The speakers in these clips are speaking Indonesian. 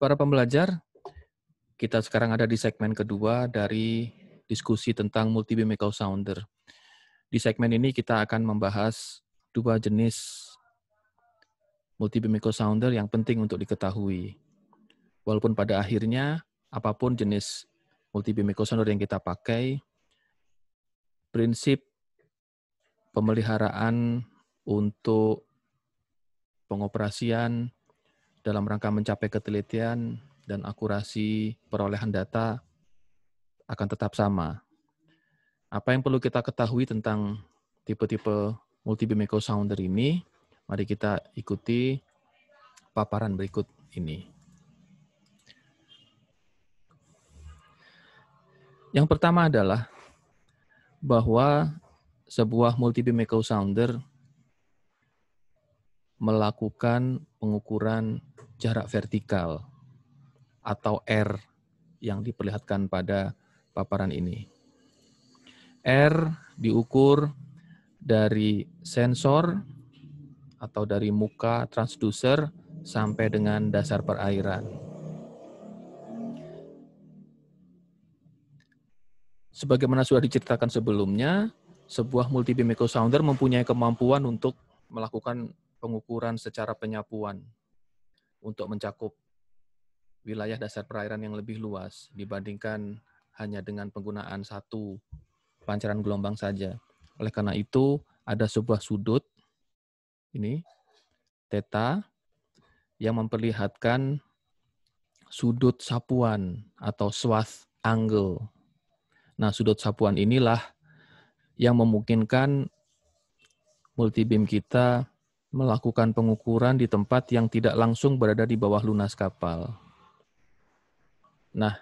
Para pembelajar, kita sekarang ada di segmen kedua dari diskusi tentang multi-beam echo sounder. Di segmen ini kita akan membahas dua jenis multi-beam echo sounder yang penting untuk diketahui. Walaupun pada akhirnya, apapun jenis multi-beam echo sounder yang kita pakai, prinsip pemeliharaan untuk pengoperasian dalam rangka mencapai ketelitian dan akurasi perolehan data akan tetap sama. Apa yang perlu kita ketahui tentang tipe-tipe multi-beam echo sounder ini? Mari kita ikuti paparan berikut ini. Yang pertama adalah bahwa sebuah multi-beam echo sounder melakukan pengukuran jarak vertikal atau R yang diperlihatkan pada paparan ini. R diukur dari sensor atau dari muka transducer sampai dengan dasar perairan. Sebagaimana sudah diceritakan sebelumnya, sebuah multi-beam echo sounder mempunyai kemampuan untuk melakukan pengukuran secara penyapuan untuk mencakup wilayah dasar perairan yang lebih luas dibandingkan hanya dengan penggunaan satu pancaran gelombang saja. Oleh karena itu, ada sebuah sudut, ini, theta, yang memperlihatkan sudut sapuan atau swath angle. Nah, sudut sapuan inilah yang memungkinkan multi-beam kita melakukan pengukuran di tempat yang tidak langsung berada di bawah lunas kapal. Nah,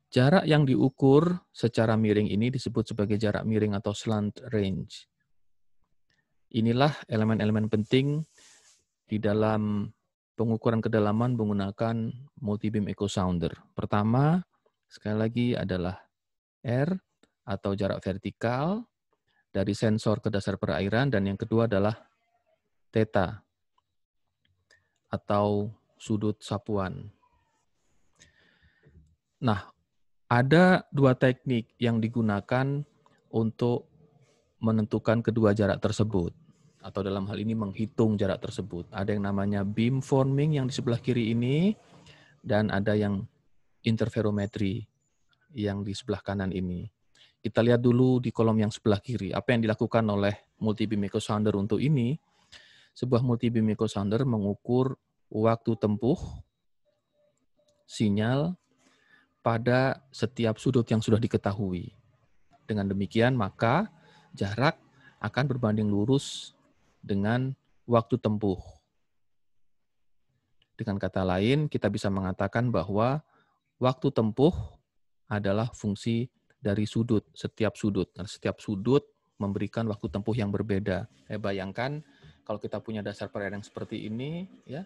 jarak yang diukur secara miring ini disebut sebagai jarak miring atau slant range. Inilah elemen-elemen penting di dalam pengukuran kedalaman menggunakan multi-beam echo sounder. Pertama, sekali lagi adalah R atau jarak vertikal dari sensor ke dasar perairan, dan yang kedua adalah theta atau sudut sapuan. Nah, ada dua teknik yang digunakan untuk menentukan kedua jarak tersebut, atau dalam hal ini menghitung jarak tersebut. Ada yang namanya beam forming yang di sebelah kiri ini, dan ada yang interferometri yang di sebelah kanan ini. Kita lihat dulu di kolom yang sebelah kiri, apa yang dilakukan oleh multi-beam echo sounder untuk ini. Sebuah multi-beam echo sounder mengukur waktu tempuh sinyal pada setiap sudut yang sudah diketahui. Dengan demikian, maka jarak akan berbanding lurus dengan waktu tempuh. Dengan kata lain, kita bisa mengatakan bahwa waktu tempuh adalah fungsi dari sudut, setiap sudut. Dan setiap sudut memberikan waktu tempuh yang berbeda. Bayangkan kalau kita punya dasar perairan yang seperti ini, ya,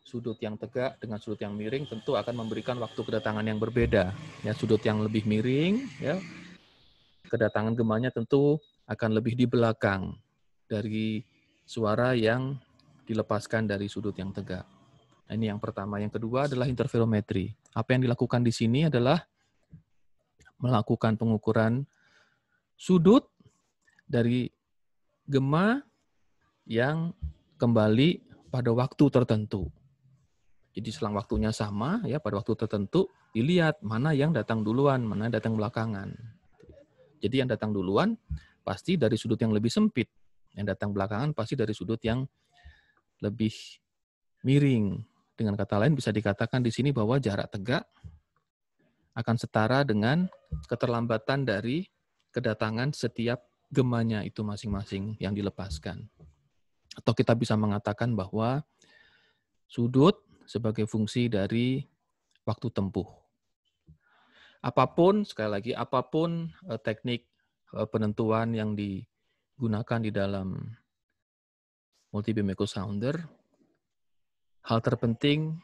sudut yang tegak dengan sudut yang miring tentu akan memberikan waktu kedatangan yang berbeda. Ya, sudut yang lebih miring, ya, kedatangan gemanya tentu akan lebih di belakang dari suara yang dilepaskan dari sudut yang tegak. Nah, ini yang pertama. Yang kedua adalah interferometri. Apa yang dilakukan di sini adalah melakukan pengukuran sudut dari gema yang kembali pada waktu tertentu. Jadi selang waktunya sama, ya, pada waktu tertentu dilihat mana yang datang duluan, mana yang datang belakangan. Jadi yang datang duluan pasti dari sudut yang lebih sempit, yang datang belakangan pasti dari sudut yang lebih miring. Dengan kata lain bisa dikatakan di sini bahwa jarak tegak akan setara dengan keterlambatan dari kedatangan setiap gemanya itu masing-masing yang dilepaskan. Atau kita bisa mengatakan bahwa sudut sebagai fungsi dari waktu tempuh. Apapun, sekali lagi, apapun teknik penentuan yang digunakan di dalam multi-beam echo sounder, hal terpenting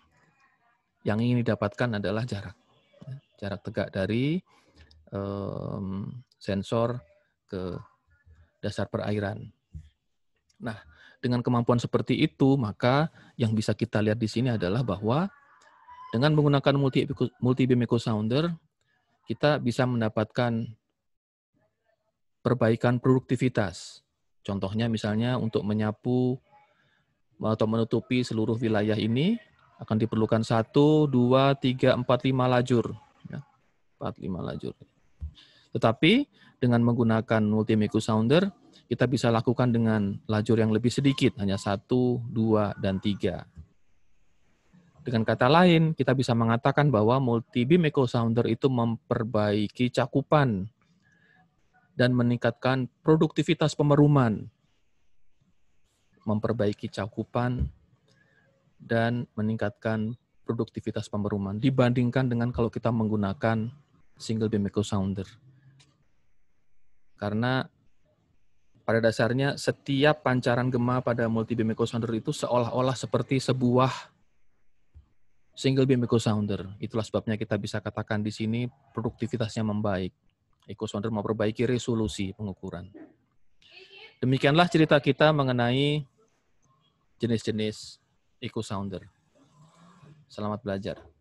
yang ingin didapatkan adalah jarak. Jarak tegak dari sensor ke dasar perairan. Nah, dengan kemampuan seperti itu, maka yang bisa kita lihat di sini adalah bahwa Dengan menggunakan multi-beam echo sounder, kita bisa mendapatkan perbaikan produktivitas. Contohnya misalnya untuk menyapu atau menutupi seluruh wilayah ini akan diperlukan 1, 2, 3, 4, 5 lajur. 4, 5 lajur. Tetapi dengan menggunakan multi-beam echo sounder, kita bisa lakukan dengan lajur yang lebih sedikit, hanya 1, 2, dan 3. Dengan kata lain, kita bisa mengatakan bahwa multi-beam echo sounder itu memperbaiki cakupan dan meningkatkan produktivitas pemeruman. Memperbaiki cakupan dan meningkatkan produktivitas pemeruman dibandingkan dengan kalau kita menggunakan single beam echo sounder. Karena pada dasarnya setiap pancaran gema pada multi beam echo sounder itu seolah-olah seperti sebuah single beam echo sounder. Itulah sebabnya kita bisa katakan di sini produktivitasnya membaik. Echo sounder memperbaiki resolusi pengukuran. Demikianlah cerita kita mengenai jenis-jenis echo sounder. Selamat belajar.